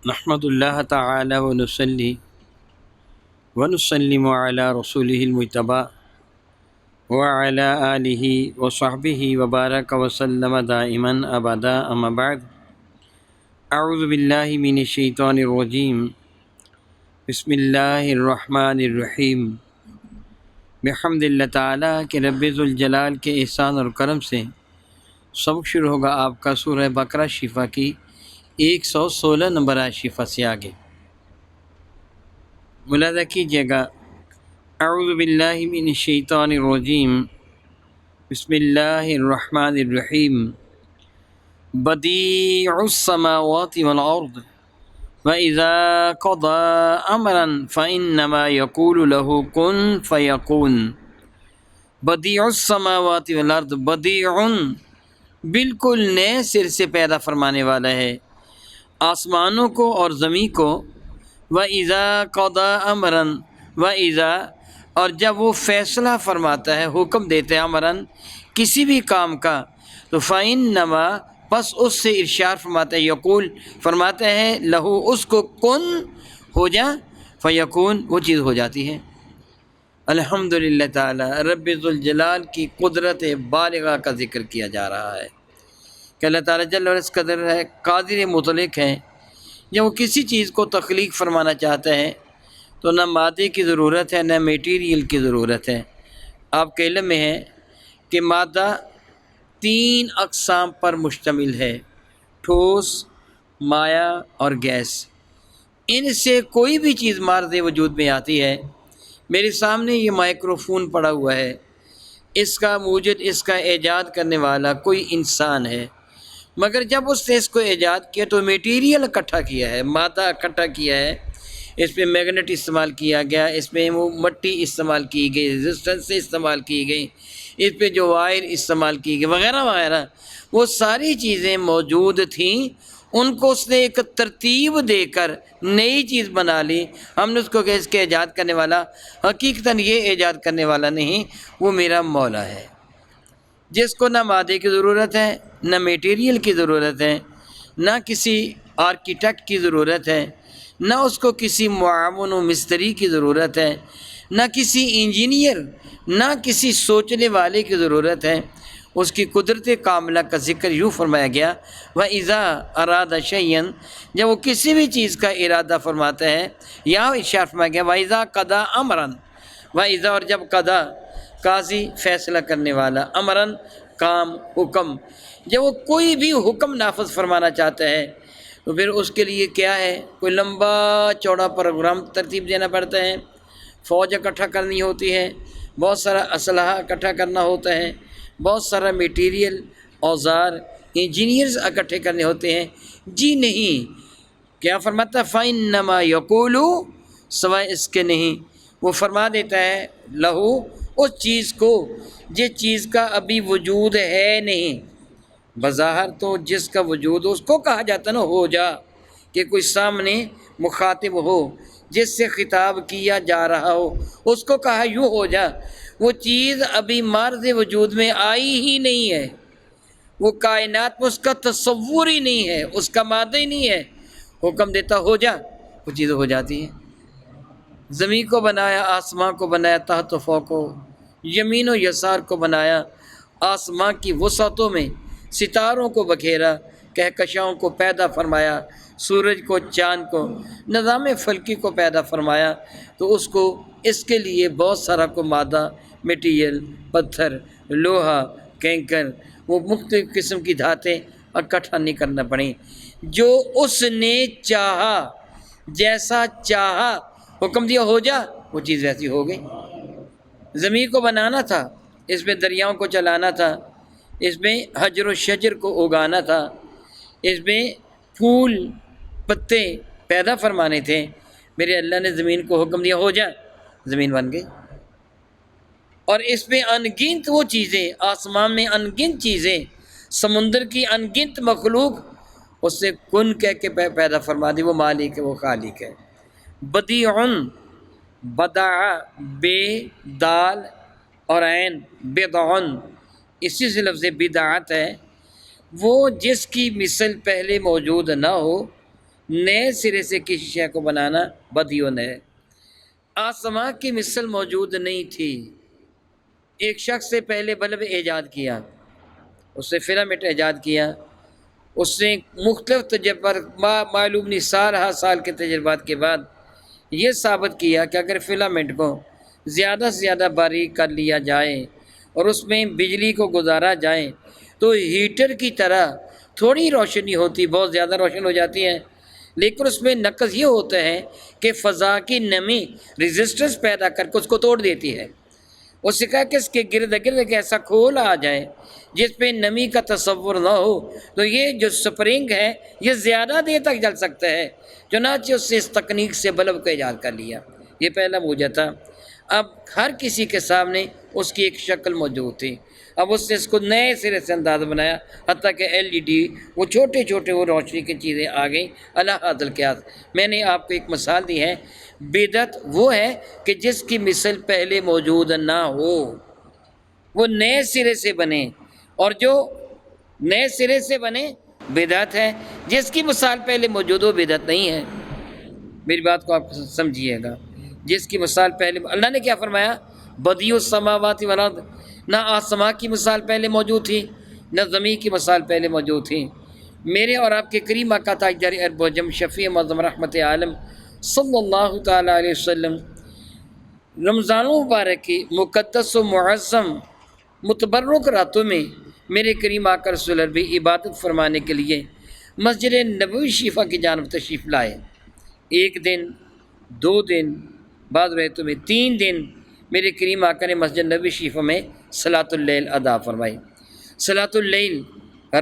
نحمد اللہ تعالی ونصلی ونسلم علی رسولہ المجتبی وعلی آلہ وصحبہ وبارک وسلم دائما ابدا اما بعد اعوذ باللہ من الشیطان الرجیم بسم اللہ الرحمن الرحیم بحمد اللہ تعالیٰ کہ رب ذوالجلال کے احسان اور کرم سے سبق شروع ہوگا آپ کا سورہ بقرہ شفا کی 116 نمبر آیت شفا سے آگے ملاحظہ کیجیے گا۔ اعوذ باللہ من الشیطان الرجیم بسم اللہ الرحمن الرحیم بدیع السماوات والارض وَإِذَا قَضَى أَمْرًا فَإِنَّمَا يَقُولُ لَهُ كُن فَيَكُونُ بدیع السماوات والارض، بدیع بالکل نئے سر سے پیدا فرمانے والا ہے آسمانوں کو اور زمین کو۔ وَإِذَا قَضَى أَمْرًا، وَإِذَا اور جب وہ فیصلہ فرماتا ہے، حکم دیتا ہے امراً کسی بھی کام کا، تو فَإِنَّمَا پس اس سے ارشاد فرماتا ہے، یقول فرماتا ہے لہو اس کو کن ہو جا، فیکون وہ چیز ہو جاتی ہے۔ الحمدللہ تعالی رب ذوالجلال کی قدرت بالغہ کا ذکر کیا جا رہا ہے کہ اللہ تعالیٰ جل وعلا اس قدر ہے، قادر مطلق ہے۔ جب وہ کسی چیز کو تخلیق فرمانا چاہتا ہے تو نہ مادے کی ضرورت ہے نہ میٹیریل کی ضرورت ہے۔ آپ کے علم میں ہے کہ مادہ 3 اقسام پر مشتمل ہے، ٹھوس، مائع اور گیس۔ ان سے کوئی بھی چیز مارد وجود میں آتی ہے۔ میرے سامنے یہ مائکروفون پڑا ہوا ہے، اس کا موجد، اس کا ایجاد کرنے والا کوئی انسان ہے، مگر جب اس نے اس کو ایجاد کیا تو میٹیریل اکٹھا کیا ہے، مادہ اکٹھا کیا ہے، اس پہ میگنیٹ استعمال کیا گیا، اس میں وہ مٹی استعمال کی گئی، ریزسٹنس استعمال کی گئی، اس پہ جو وائر استعمال کی گئی وغیرہ وغیرہ، وہ ساری چیزیں موجود تھیں، ان کو اس نے ایک ترتیب دے کر نئی چیز بنا لی۔ ہم نے اس کو کہ اس کے ایجاد کرنے والا، حقیقتاً یہ ایجاد کرنے والا نہیں، وہ میرا مولا ہے جس کو نہ مادے کی ضرورت ہے نہ میٹیریل کی ضرورت ہے، نہ کسی آرکیٹیکٹ کی ضرورت ہے، نہ اس کو کسی معاون و مستری کی ضرورت ہے، نہ کسی انجینئر، نہ کسی سوچنے والے کی ضرورت ہے۔ اس کی قدرت کاملہ کا ذکر یوں فرمایا گیا، وَإِذَا أَرَادَ شَيْئًا جب وہ کسی بھی چیز کا ارادہ فرماتا ہے، یہاں ارشاد فرمایا گیا وَإِذَا قَضَى أَمْرًا، وَإِذَا اور جب قضا قاضی فیصلہ کرنے والا، امراً کام، حکم، جب وہ کوئی بھی حکم نافذ فرمانا چاہتا ہے تو پھر اس کے لیے کیا ہے، کوئی لمبا چوڑا پروگرام ترتیب دینا پڑتا ہے، فوج اکٹھا کرنی ہوتی ہے، بہت سارا اسلحہ اکٹھا کرنا ہوتا ہے، بہت سارا میٹیریل، اوزار، انجینئرز اکٹھے کرنے ہوتے ہیں۔ جی نہیں، کیا فرماتا ہے فَإِنَّمَا يَقُولُ سوائے اس کے نہیں، وہ فرما دیتا ہے لہو اس چیز کو جس چیز کا ابھی وجود ہے نہیں۔ بظاہر تو جس کا وجود ہو اس کو کہا جاتا نا ہو جا، کہ کوئی سامنے مخاطب ہو جس سے خطاب کیا جا رہا ہو، اس کو کہا یوں ہو جا۔ وہ چیز ابھی مارد وجود میں آئی ہی نہیں ہے، وہ کائنات میں اس کا تصور ہی نہیں ہے، اس کا مادہ ہی نہیں ہے، حکم دیتا ہو جا، وہ چیز ہو جاتی ہے۔ زمین کو بنایا، آسمان کو بنایا، تحت و فوق کو، یمین و یسار کو بنایا، آسمان کی وسعتوں میں ستاروں کو بکھیرا، کہکشاؤں کو پیدا فرمایا، سورج کو، چاند کو، نظام فلکی کو پیدا فرمایا، تو اس کو اس کے لیے بہت سارا کو مادہ، میٹیریل، پتھر، لوہا، کینکر، وہ مختلف قسم کی دھاتیں اکٹھا نہیں کرنا پڑیں۔ جو اس نے چاہا، جیسا چاہا، حکم دیا ہو جا، وہ چیز ویسی ہو گئی۔ زمین کو بنانا تھا، اس میں دریاؤں کو چلانا تھا، اس میں حجر و شجر کو اگانا تھا، اس میں پھول پتے پیدا فرمانے تھے، میرے اللہ نے زمین کو حکم دیا ہو جا، زمین بن گئی۔ اور اس میں انگنت وہ چیزیں، آسمان میں انگنت چیزیں، سمندر کی انگنت مخلوق، اس سے کن کہہ کے پیدا فرما دی، وہ مالک ہے، وہ خالق ہے۔ بدیعن، بدع بے دال اور عین، بدعن اسی سے لفظ بدعت ہے، وہ جس کی مثل پہلے موجود نہ ہو نئے سرے سے کسی شے کو بنانا بدیون ہے۔ آسمان کی مثل موجود نہیں تھی، ایک شخص سے پہلے بلب ایجاد کیا، اس نے فلامنٹ ایجاد کیا، اس نے مختلف تجربات معلوم نہیں سالہ سال کے تجربات کے بعد یہ ثابت کیا کہ اگر فلامنٹ کو زیادہ سے زیادہ باریک کر لیا جائے اور اس میں بجلی کو گزارا جائے تو ہیٹر کی طرح تھوڑی روشنی ہوتی، بہت زیادہ روشن ہو جاتی ہے، لیکن اس میں نقص یہ ہوتا ہے کہ فضا کی نمی ریزسٹنس پیدا کر کے اس کو توڑ دیتی ہے۔ اس نے کہا کہ اس کے گرد گرد ایک ایسا کھول آ جائے جس پہ نمی کا تصور نہ ہو تو یہ جو سپرنگ ہے یہ زیادہ دیر تک جل سکتا ہے، چنانچہ اس سے اس تکنیک سے بلب کو ایجاد کر لیا۔ یہ پہلا موجہ تھا۔ اب ہر کسی کے سامنے اس کی ایک شکل موجود تھی، اب اس نے اس کو نئے سرے سے انداز بنایا، حتیٰ کہ LED وہ چھوٹے چھوٹے وہ روشنی کی چیزیں آ گئیں اللہ حاضر قیاس۔ میں نے آپ کو ایک مثال دی ہے، بدعت وہ ہے کہ جس کی مثل پہلے موجود نہ ہو، وہ نئے سرے سے بنے، اور جو نئے سرے سے بنے بدعت ہے، جس کی مثال پہلے موجود ہو بدعت نہیں ہے۔ میری بات کو آپ سمجھیے گا، جس کی مثال پہلے، اللہ نے کیا فرمایا؟ بدیع السماوات والارض، نہ آسمان کی مثال پہلے موجود تھی نہ زمین کی مثال پہلے موجود تھی۔ میرے اور آپ کے کریم آقا تاجدار ارب و جم شفیع معظم رحمت عالم صلی اللہ تعالیٰ علیہ وسلم رمضان مبارک کی مقدس و معظم متبرک راتوں میں میرے کریم آقا رسول اللہ بھی عبادت فرمانے کے لیے مسجد نبوی شریفہ کی جانب تشریف لائے۔ ایک دن، 2 دن، بعض روایتوں میں 3 دن میرے کریم آقا نے مسجد نبوی شریفہ میں صلاۃ اللیل ادا فرمائی۔ صلاۃ اللیل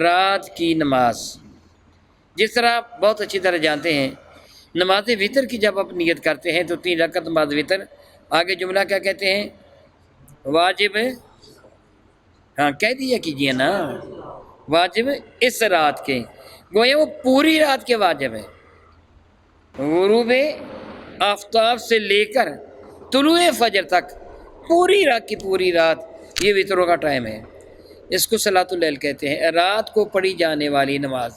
رات کی نماز، جس طرح آپ بہت اچھی طرح جانتے ہیں، نماز وطر کی جب آپ نیت کرتے ہیں تو 3 رکعت نماز وطر، آگے جملہ کیا کہتے ہیں؟ واجب، ہاں کہہ دیا کیجیے نا، واجب اس رات کے، گویا وہ پوری رات کے واجب ہے، غروب آفتاب سے لے کر طلوع فجر تک پوری رات کی پوری رات یہ وطروں کا ٹائم ہے۔ اس کو صلاۃ اللیل کہتے ہیں، رات کو پڑھی جانے والی نماز۔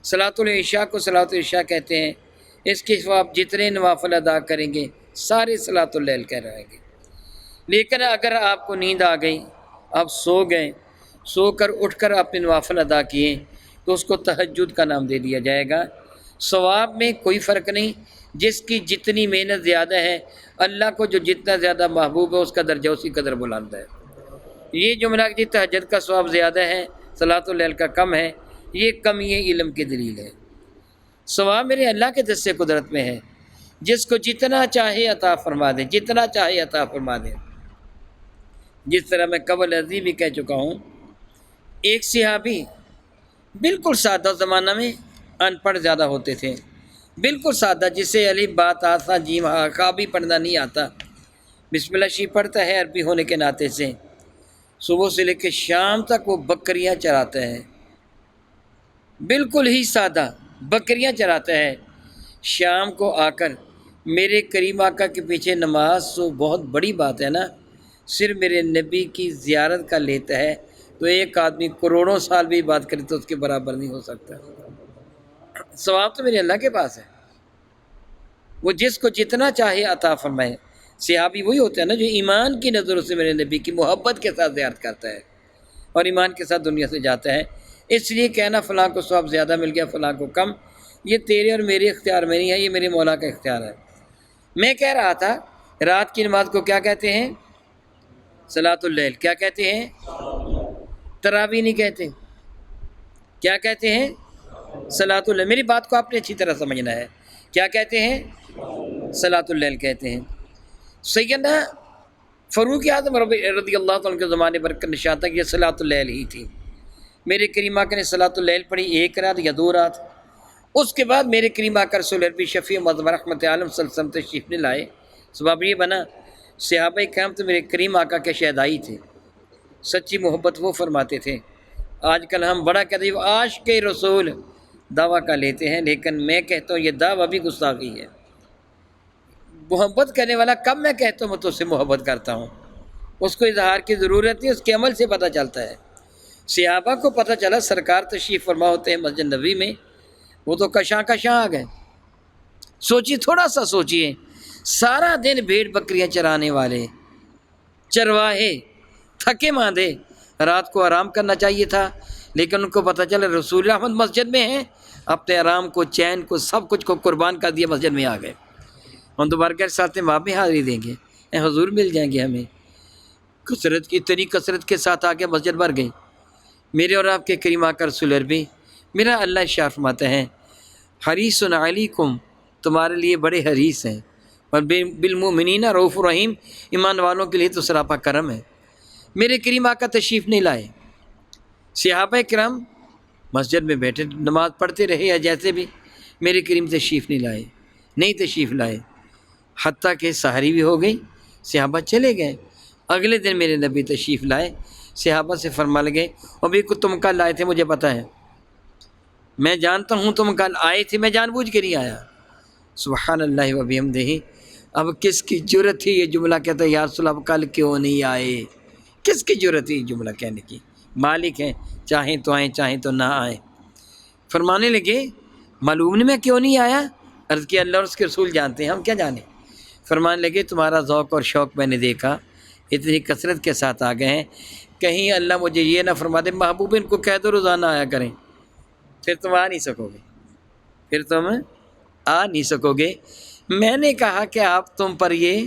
صلاۃ العشاء کو صلاۃ العشاء کہتے ہیں، اس کے سوا آپ جتنے نوافل ادا کریں گے سارے صلاۃ اللیل کہہ رہیں گے۔ لیکن اگر آپ کو نیند آ گئی، آپ سو گئے، سو کر اٹھ کر اپنے نوافل ادا کیے تو اس کو تہجد کا نام دے دیا جائے گا۔ ثواب میں کوئی فرق نہیں، جس کی جتنی محنت زیادہ ہے، اللہ کو جو جتنا زیادہ محبوب ہے اس کا درجہ اسی قدر بلند ہے۔ یہ جملہ کہ تہجد کا ثواب زیادہ ہے، صلاۃ اللیل کا کم ہے، یہ کمی علم کی دلیل ہے۔ ثواب میرے اللہ کے دست قدرت میں ہے، جس کو جتنا چاہے عطا فرما دے، جتنا چاہے عطا فرما دے۔ جس طرح میں قبل ازیں بھی کہہ چکا ہوں، ایک صحابی بالکل سادہ زمانہ میں ان پڑھ زیادہ ہوتے تھے، بالکل سادہ، جسے الف با تا ثا جیم ہا کا بھی پڑھنا نہیں آتا، بسم اللہ شریف پڑھتا ہے عربی ہونے کے ناطے سے، صبح سے لے کے شام تک وہ بکریاں چراتا ہے، بالکل ہی سادہ بکریاں چراتا ہے۔ شام کو آ کر میرے کریم آقا کے پیچھے نماز تو بہت بڑی بات ہے نا، صرف میرے نبی کی زیارت کا لیتا ہے تو ایک آدمی کروڑوں سال بھی بات کرے تو اس کے برابر نہیں ہو سکتا۔ ثواب تو میرے اللہ کے پاس ہے، وہ جس کو جتنا چاہے عطا فرمائے۔ صحابی وہی ہوتا ہے نا جو ایمان کی نظروں سے میرے نبی کی محبت کے ساتھ زیارت کرتا ہے اور ایمان کے ساتھ دنیا سے جاتا ہے۔ اس لیے کہنا فلاں کو ثواب زیادہ مل گیا فلاں کو کم، یہ تیرے اور میرے اختیار میں نہیں ہے، یہ میرے مولا کا اختیار ہے۔ میں کہہ رہا تھا رات کی نماز کو کیا کہتے ہیں؟ صلاۃ اللیل۔ کیا کہتے ہیں؟ تراویح نہیں کہتے، کیا کہتے ہیں؟ صلاۃ اللیل۔ میری بات کو آپ نے اچھی طرح سمجھنا ہے، کیا کہتے ہیں؟ صلاۃ اللیل کہتے ہیں۔ سیدنا فاروق اعظم رضی اللہ تعالیٰ کے زمانے پر نشان تک یہ صلاۃ اللیل ہی تھی۔ میرے کریم آقا نے صلاۃ اللیل پڑھی 1 رات یا 2 رات، اس کے بعد میرے کریم آقا رسول عربی شفیع معظم رحمت عالم صلی اللہ علیہ وسلم تشریف نہیں لائے۔ سبب یہ بنا صحابہ کرام تو میرے کریم آقا کے شہدائی تھے، سچی محبت وہ فرماتے تھے۔ آج کل ہم بڑا کہتے ہیں عاشق رسول دعویٰ کا لیتے ہیں، لیکن میں کہتا ہوں یہ دعویٰ بھی گستاخی ہے۔ محبت کرنے والا کب میں کہتا ہوں میں تو اس سے محبت کرتا ہوں، اس کو اظہار کی ضرورت نہیں، اس کے عمل سے پتہ چلتا ہے۔ صحابہ کو پتہ چلا سرکار تشریف فرما ہوتے ہیں مسجد نبوی میں، وہ تو کشاں کشاں آ گئے۔ سوچیے، تھوڑا سا سوچیے، سارا دن بھیڑ بکریاں چرانے والے چرواہے تھکے ماندے، رات کو آرام کرنا چاہیے تھا، لیکن ان کو پتہ چلا رسول احمد مسجد میں ہیں، اپنے آرام کو، چین کو، سب کچھ کو قربان کر دیا، مسجد میں آ گئے۔ ہم دوبارہ کے ساتھ وہاں بھی حاضری دیں گے، اے حضور مل جائیں گے ہمیں۔ کثرت کی، اتنی کثرت کے ساتھ آ کے مسجد بھر گئی۔ میرے اور آپ کے کریم آقا رسول عربی، میرا اللہ ارشاد فرماتے ہیں حریص علیکم، تمہارے لیے بڑے حریص ہیں، اور بالمؤمنین رؤوف رحیم، ایمان والوں کے لیے تو سراپا کرم ہے۔ میرے کریم آقا تشریف نہیں لائے، صحابہ کرام مسجد میں بیٹھے نماز پڑھتے رہے یا جیسے بھی، میرے کریم تشریف نہیں تشریف لائے، حتیٰ کہ سحری بھی ہو گئی، صحابہ چلے گئے۔ اگلے دن میرے نبی تشریف لائے، صحابہ سے فرما لگے، ابھی کو تم کل آئے تھے، مجھے پتہ ہے، میں جانتا ہوں تم کل آئے تھے، میں جان بوجھ کے نہیں آیا۔ سبحان اللہ و بحمدہ۔ اب کس کی جرأت تھی یہ جملہ کہتا ہے یا رسول اللہ کل کیوں نہیں آئے؟ کس کی جرأت تھی یہ جملہ کہنے کی؟ مالک ہیں، چاہیں تو آئیں، چاہیں تو نہ آئیں۔ فرمانے لگے معلوم نہیں میں کیوں نہیں آیا؟ عرض کیا اللہ اور اس کے رسول جانتے ہیں، ہم کیا جانیں۔ فرمانے لگے تمہارا ذوق اور شوق میں نے دیکھا، اتنی کثرت کے ساتھ آ گئے ہیں، کہیں اللہ مجھے یہ نہ فرما دے محبوب ان کو کہہ دو روزانہ آیا کریں، پھر تم آ نہیں سکو گے، پھر تم آ نہیں سکو گے۔ میں نے کہا کہ آپ تم پر یہ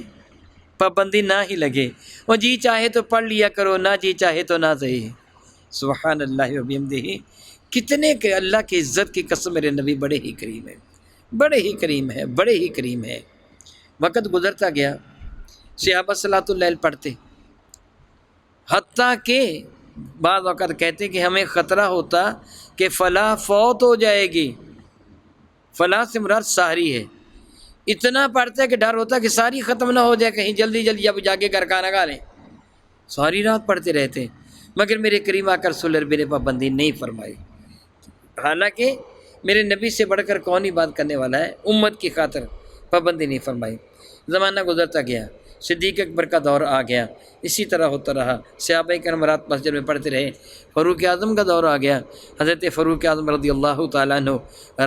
پابندی نہ ہی لگے، وہ جی چاہے تو پڑھ لیا کرو، نہ جی چاہے تو نہ صحیح۔ سبحان اللہ و بحمدہ۔ کتنے کہ اللہ کی عزت کی قسم میرے نبی بڑے ہی کریم ہے، بڑے ہی کریم ہے، بڑے ہی کریم ہے۔ وقت گزرتا گیا، صحابہ صلاۃ اللیل پڑھتے، حتیٰ کہ بعض وقت کہتے کہ ہمیں خطرہ ہوتا کہ فلاں فوت ہو جائے گی، فلاں سے مراد سحری ہے، اتنا پڑھتے کہ ڈر ہوتا کہ ساری ختم نہ ہو جائے، کہیں جلدی جلدی اب جا کے گھر کھانا کھا لیں، ساری رات پڑھتے رہتے، مگر میرے کریم آقا رسول عربی نے پابندی نہیں فرمائی۔ حالانکہ میرے نبی سے بڑھ کر کون ہی بات کرنے والا ہے، امت کی خاطر پابندی نہیں فرمائی۔ زمانہ گزرتا گیا، صدیق اکبر کا دور آ گیا، اسی طرح ہوتا رہا، صحابہ کرام رات مسجد میں پڑھتے رہے۔ فاروق اعظم کا دور آ گیا، حضرت فاروق اعظم رضی اللہ تعالیٰ عنہ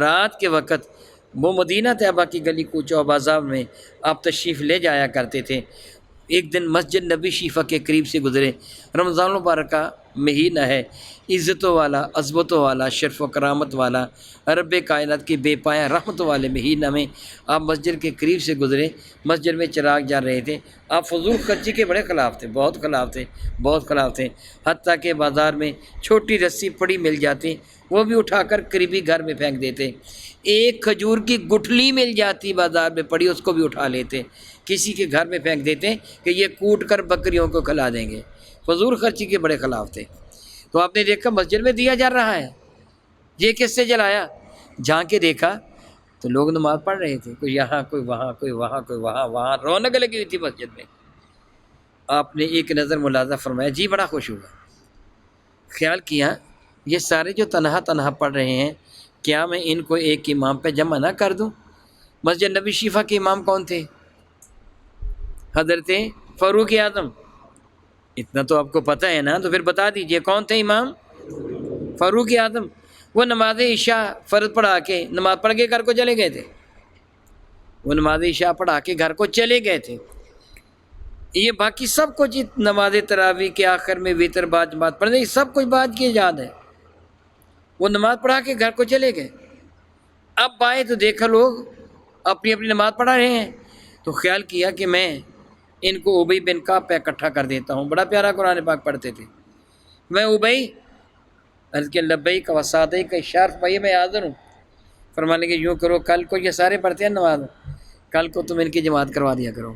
رات کے وقت وہ مدینہ طیبہ کی گلی کوچوں و بازار میں آپ تشریف لے جایا کرتے تھے۔ ایک دن مسجد نبی شریفہ کے قریب سے گزرے، رمضان المبارکہ مہینہ ہے، عزتوں والا، عظمتوں والا، شرف و کرامت والا، رب کائنات کی بے پایہ رحمت والے مہینہ میں آپ مسجد کے قریب سے گزرے، مسجد میں چراغ جل رہے تھے۔ آپ فضول خرچی کے بڑے خلاف تھے، بہت خلاف تھے، بہت خلاف تھے، حتیٰ کہ بازار میں چھوٹی رسی پڑی مل جاتی وہ بھی اٹھا کر قریبی گھر میں پھینک دیتے، ایک کھجور کی گٹھلی مل جاتی بازار میں پڑی اس کو بھی اٹھا لیتے، کسی کے گھر میں پھینک دیتے کہ یہ کوٹ کر بکریوں کو کھلا دیں گے۔ فضول خرچی کے بڑے خلاف تھے۔ تو آپ نے دیکھا مسجد میں دیا جا رہا ہے، یہ کس سے جلایا؟ جھانک کے دیکھا تو لوگ نماز پڑھ رہے تھے، کوئی یہاں، کوئی وہاں، کوئی وہاں، کوئی وہاں، وہاں رونق لگی ہوئی تھی مسجد میں۔ آپ نے ایک نظر ملاحظہ فرمایا، جی بڑا خوش ہوا، خیال کیا یہ سارے جو تنہا تنہا پڑھ رہے ہیں، کیا میں ان کو ایک امام پہ جمع نہ کر دوں؟ مسجد نبی شریفہ کے امام کون تھے؟ حضرت فاروق اعظم۔ اتنا تو آپ کو پتہ ہے نا، تو پھر بتا دیجئے کون تھے امام؟ فاروق اعظم۔ وہ نماز عشاء فرض پڑھا کے نماز پڑھ کے گھر کو چلے گئے تھے، وہ نماز عشاء پڑھا کے گھر کو چلے گئے تھے۔ یہ باقی سب کچھ نماز تراویح کے آخر میں وتر بعد جماعت پڑھنے، یہ سب کچھ بعد کی یاد ہے۔ وہ نماز پڑھا کے گھر کو چلے گئے، اب آئے تو دیکھا لوگ اپنی اپنی نماز پڑھا رہے ہیں، تو خیال کیا کہ میں ان کو ابی بن کعب پہ اکٹھا کر دیتا ہوں، بڑا پیارا قرآن پاک پڑھتے تھے۔ میں ابی، عرض کہ لبیک و سعدیک، اشارہ فرمائیے میں حاضر ہوں۔ فرمانے کہ یوں کرو، کل کو یہ سارے پڑھتے ہیں نماز، کل کو تم ان کی جماعت کروا دیا کرو،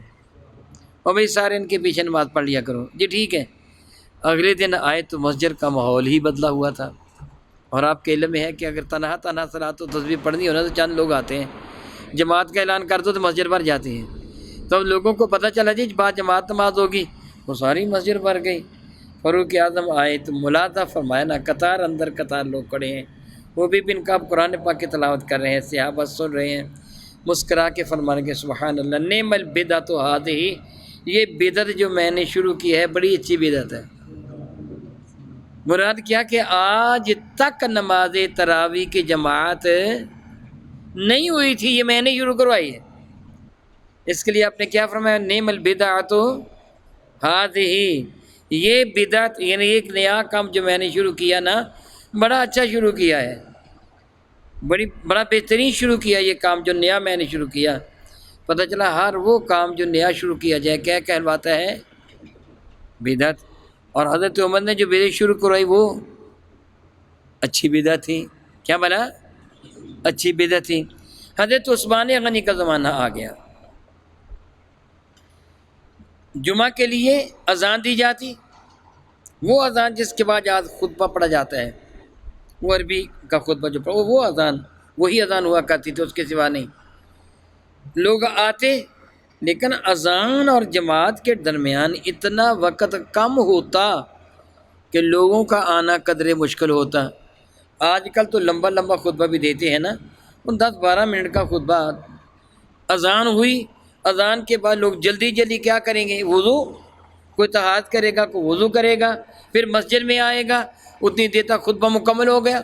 اور بھائی سارے ان کے پیچھے نماز پڑھ لیا کرو۔ جی ٹھیک ہے۔ اگلے دن آئے تو مسجد کا ماحول ہی بدلا ہوا تھا، اور آپ کے علم میں ہے کہ اگر تنہا تنہا صلاۃ و تسبیح پڑھنی ہو نا تو چند لوگ آتے ہیں، جماعت کا اعلان کر دو تو مسجد بھر جاتے ہیں۔ تو لوگوں کو پتہ چلا جی بعد جماعت نماز ہوگی، وہ ساری مسجد بھر گئی۔ فاروق اعظم آئے تو ملاحظہ فرمایا نا، قطار اندر قطار لوگ کھڑے ہیں، وہ بھی بن کعب قرآن پاک کی تلاوت کر رہے ہیں، صحابہ سن رہے ہیں، مسکرا کے فرمانے کے سبحان اللہ، نعم البدعۃ ہذہ، یہ بدعت جو میں نے شروع کی ہے بڑی اچھی بدعت ہے۔ مراد کیا کہ آج تک نماز تراویح کی جماعت نہیں ہوئی تھی، یہ میں نے شروع کروائی ہے۔ اس کے لیے آپ نے کیا فرمایا؟ نعم البدعۃ ہذہ، یہ بدعت یعنی ایک نیا کام جو میں نے شروع کیا نا، بڑا اچھا شروع کیا ہے، بڑا بہترین شروع کیا یہ کام جو نیا میں نے شروع کیا۔ پتہ چلا ہر وہ کام جو نیا شروع کیا جائے کیا کہلواتا ہے؟ بدعت۔ اور حضرت عمر نے جو بدعت شروع کروائی وہ اچھی بدعت تھی۔ کیا بنا؟ اچھی بدعت تھی۔ حضرت عثمان غنی کا زمانہ آ گیا، جمعہ کے لیے اذان دی جاتی، وہ اذان جس کے بعد آج خطبہ پڑھا جاتا ہے، وہ عربی کا خطبہ جو پڑھا، وہ اذان، وہی اذان ہوا کرتی تھی، اس کے سوا نہیں۔ لوگ آتے، لیکن اذان اور جماعت کے درمیان اتنا وقت کم ہوتا کہ لوگوں کا آنا قدرے مشکل ہوتا۔ آج کل تو لمبا لمبا خطبہ بھی دیتے ہیں نا، ان 10-12 منٹ کا خطبہ۔ اذان ہوئی، اذان کے بعد لوگ جلدی جلدی کیا کریں گے؟ وضو، کوئی طہارت کرے گا، کوئی وضو کرے گا، پھر مسجد میں آئے گا، اتنی دیر تک خطبہ مکمل ہو گیا۔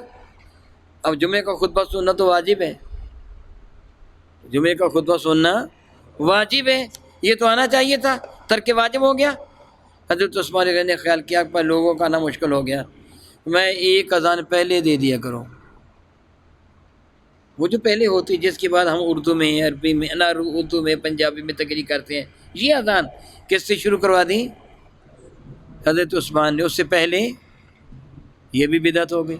اب جمعے کا خطبہ سننا تو واجب ہے، جمعے کا خطبہ سننا واجب ہے، یہ تو آنا چاہیے تھا، ترک واجب ہو گیا۔ حضرت عثمان غنی نے خیال کیا کہ لوگوں کا آنا مشکل ہو گیا، میں ایک اذان پہلے دے دیا کروں، وہ جو پہلے ہوتی جس کے بعد ہم اردو میں، عربی میں، اردو میں، پنجابی میں تقریر کرتے ہیں، یہ اذان کس سے شروع کروا دی؟ حضرت عثمان نے۔ اس سے پہلے یہ بھی بدعت ہو گئی،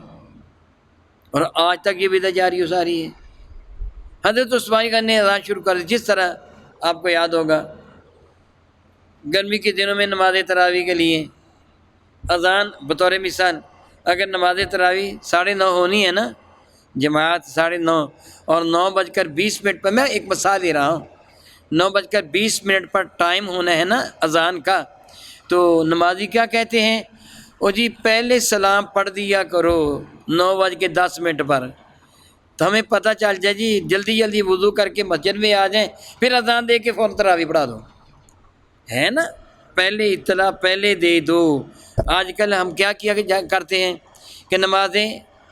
اور آج تک یہ بدعت جاری ہو ساری ہے۔ حضرت عثمان غنی نے اذان شروع کر دی، جس طرح آپ کو یاد ہوگا گرمی کے دنوں میں نماز تراویح کے لیے اذان بطور مثال، اگر نماز تراویح 9:30 ہونی ہے نا، جماعت 9:30 اور 9:20 پر، میں ایک مثال دے رہا ہوں، 9:20 پر ٹائم ہونا ہے نا اذان کا، تو نمازی کیا کہتے ہیں؟ او جی پہلے سلام پڑھ دیا کرو 9:10 پر، تو ہمیں پتہ چل جائے جی جلدی جلدی وضو کر کے مسجد میں آ جائیں، پھر اذان دے کے فوراً تراویح پڑھا دو، ہے نا؟ پہلے اطلاع پہلے دے دو۔ آج کل ہم کیا کرتے ہیں کہ نماز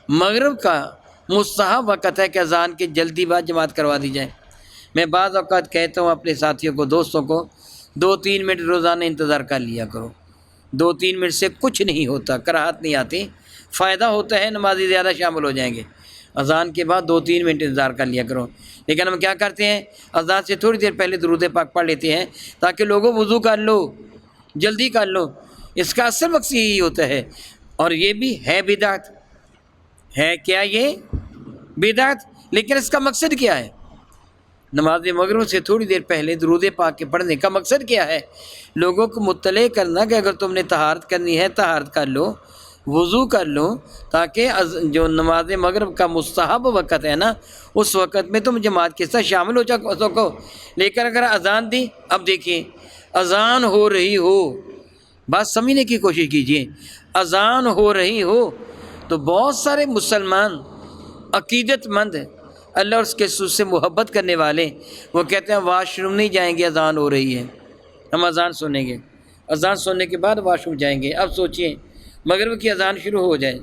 مغرب کا مستحب وقت ہے کہ اذان کے جلدی بعد جماعت کروا دی جائے۔ میں بعض اوقات کہتا ہوں اپنے ساتھیوں کو، دوستوں کو، 2-3 منٹ روزانہ انتظار کر لیا کرو، 2-3 منٹ سے کچھ نہیں ہوتا، کراہت نہیں آتی، فائدہ ہوتا ہے، نمازی زیادہ شامل ہو جائیں گے۔ اذان کے بعد 2-3 منٹ انتظار کر لیا کرو، لیکن ہم کیا کرتے ہیں؟ اذان سے تھوڑی دیر پہلے درود پاک پڑھ لیتے ہیں تاکہ لوگوں وضو کر لو، جلدی کر لو۔ اس کا اصل مقصد یہی ہوتا ہے، اور یہ بھی ہے بدعت، ہے کیا؟ یہ بدعت، لیکن اس کا مقصد کیا ہے؟ نماز مغرب سے تھوڑی دیر پہلے درود پاک کے پڑھنے کا مقصد کیا ہے؟ لوگوں کو مطلع کرنا کہ اگر تم نے طہارت کرنی ہے طہارت کر لو، وضو کر لو، تاکہ جو نماز مغرب کا مستحب وقت ہے نا، اس وقت میں تم جماعت کے ساتھ شامل ہو سکو۔ لیکن اگر اذان دی، اب دیکھیں اذان ہو رہی ہو، بات سمجھنے کی کوشش کیجئے، اذان ہو رہی ہو تو بہت سارے مسلمان عقیدت مند، اللہ اور اس کے رسول سے محبت کرنے والے، وہ کہتے ہیں واش روم نہیں جائیں گے، اذان ہو رہی ہے، ہم اذان سنیں گے، اذان سننے کے بعد واش روم جائیں گے۔ اب سوچئے مغرب کی اذان شروع ہو جائے،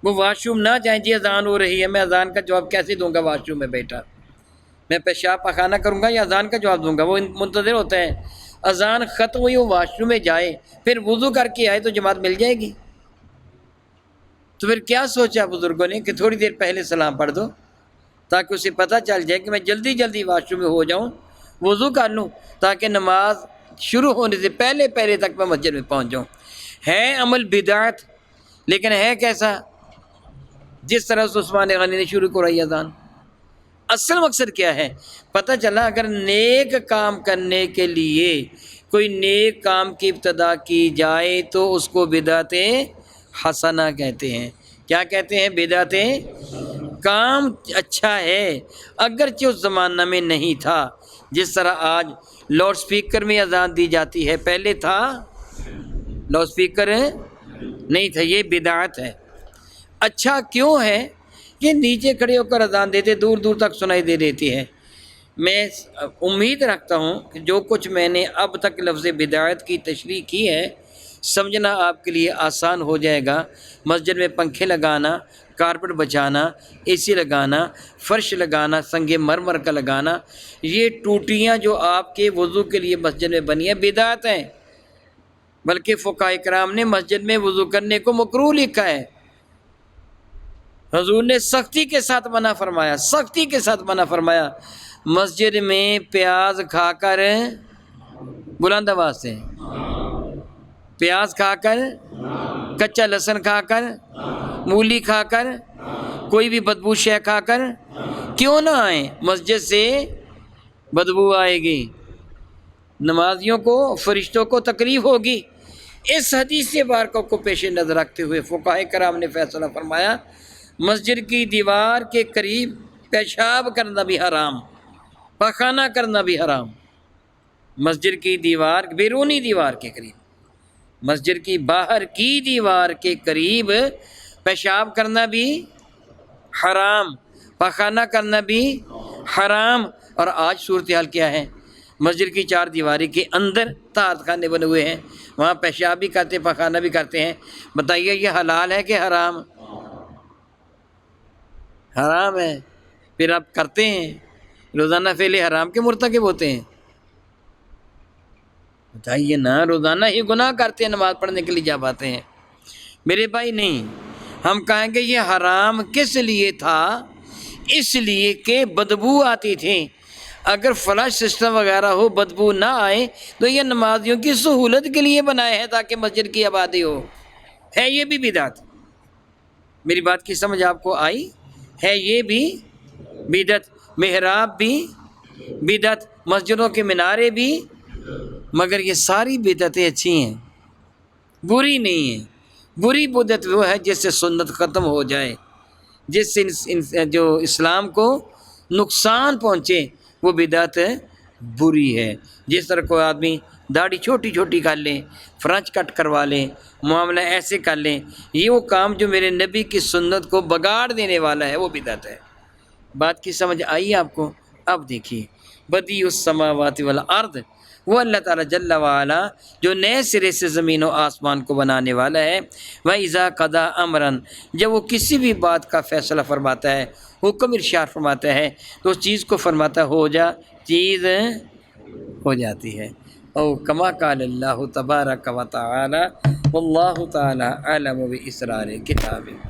وہ واش روم نہ جائیں، جی اذان ہو رہی ہے، میں اذان کا جواب کیسے دوں گا؟ واش روم میں بیٹھا میں پیشاب پخانہ کروں گا یا اذان کا جواب دوں گا؟ وہ منتظر ہوتا ہے اذان ختم ہوئی، وہ واش روم میں جائے، پھر وضو کر کے آئے تو جماعت مل جائے گی۔ تو پھر کیا سوچا بزرگوں نے کہ تھوڑی دیر پہلے سلام پڑھ دو تاکہ اسے پتہ چل جائے کہ میں جلدی جلدی واش روم میں ہو جاؤں، وضو کر لوں، تاکہ نماز شروع ہونے سے پہلے پہلے تک میں مسجد میں پہنچ جاؤں۔ ہے عمل بدعت، لیکن ہے کیسا؟ جس طرح سے عثمان غنی نے شروع کرائی اذان۔ اصل مقصد کیا ہے؟ پتہ چلا اگر نیک کام کرنے کے لیے کوئی نیک کام کی ابتدا کی جائے تو اس کو بدعت حسنہ کہتے ہیں۔ کیا کہتے ہیں؟ بدعت، کام اچھا ہے اگرچہ اس زمانہ میں نہیں تھا، جس طرح آج لاؤڈ سپیکر میں اذان دی جاتی ہے، پہلے تھا لاؤڈ سپیکر نہیں تھا، یہ بدعت ہے۔ اچھا کیوں ہے؟ کہ نیچے کھڑے ہو کر اذان دیتے، دور دور تک سنائی دے دیتی ہے۔ میں امید رکھتا ہوں کہ جو کچھ میں نے اب تک لفظ بدعت کی تشریح کی ہے سمجھنا آپ کے لیے آسان ہو جائے گا۔ مسجد میں پنکھے لگانا، کارپٹ بچھانا، اے سی لگانا، فرش لگانا، سنگ مرمر کا لگانا، یہ ٹوٹیاں جو آپ کے وضو کے لیے مسجد میں بنی ہیں بدعت ہیں، بلکہ فقہاء کرام نے مسجد میں وضو کرنے کو مکروہ لکھا ہے۔ حضور نے سختی کے ساتھ منع فرمایا، سختی کے ساتھ منع فرمایا، مسجد میں پیاز کھا کر، بلند آواز سے، پیاز کھا کر، کچا لہسن کھا کر، مولی کھا کر، کوئی بھی بدبو شے کھا کر کیوں نہ آئیں، مسجد سے بدبو آئے گی، نمازیوں کو، فرشتوں کو تکلیف ہوگی۔ اس حدیث بارکہ کو پیش نظر رکھتے ہوئے فقہاء کرام نے فیصلہ فرمایا مسجد کی دیوار کے قریب پیشاب کرنا بھی حرام، پخانہ کرنا بھی حرام۔ مسجد کی دیوار، بیرونی دیوار کے قریب، مسجد کی باہر کی دیوار کے قریب پیشاب کرنا بھی حرام، پخانہ کرنا بھی حرام۔ اور آج صورتحال کیا ہے؟ مسجد کی چار دیواری کے اندر طہارت خانے بنے ہوئے ہیں، وہاں پیشاب بھی کرتے ہیں، پخانہ بھی کرتے ہیں۔ بتائیے یہ حلال ہے کہ حرام؟ حرام ہے۔ پھر آپ کرتے ہیں، روزانہ فعل حرام کے مرتکب ہوتے ہیں۔ بتائیے نا، روزانہ ہی گناہ کرتے ہیں، نماز پڑھنے کے لیے جا پاتے ہیں۔ میرے بھائی نہیں، ہم کہیں گے یہ حرام کس لیے تھا؟ اس لیے کہ بدبو آتی تھی۔ اگر فلش سسٹم وغیرہ ہو، بدبو نہ آئے، تو یہ نمازیوں کی سہولت کے لیے بنائے ہیں تاکہ مسجد کی آبادی ہو۔ ہے یہ بھی بدعت؟ میری بات کی سمجھ آپ کو آئی؟ ہے یہ بھی بدعت، محراب بھی بدعت، مسجدوں کے منارے بھی، مگر یہ ساری بدعتیں اچھی ہیں، بری نہیں ہیں۔ بری بدعت وہ ہے جس سے سنت ختم ہو جائے، جس سے جو اسلام کو نقصان پہنچے، وہ بدعت بری ہے۔ جس طرح کوئی آدمی داڑھی چھوٹی چھوٹی کر لیں، فرنچ کٹ کروا لیں، معاملہ ایسے کر لیں، یہ وہ کام جو میرے نبی کی سنت کو بگاڑ دینے والا ہے، وہ بدعت ہے۔ بات کی سمجھ آئی آپ کو؟ اب دیکھیے، بدیع السماوات والارض، وہ اللہ تعالیٰ جل وعلا جو نئے سرے سے زمین و آسمان کو بنانے والا ہے۔ وَإِذَا قَضَىٰ أَمْرًا، جب وہ کسی بھی بات کا فیصلہ فرماتا ہے، حکم ارشاد فرماتا ہے، تو اس چیز کو فرماتا ہو جا، چیز ہو جاتی ہے۔ او کما قال اللہ تبارک و تعالی، واللہ تعالی اعلم باسرار کتابہ۔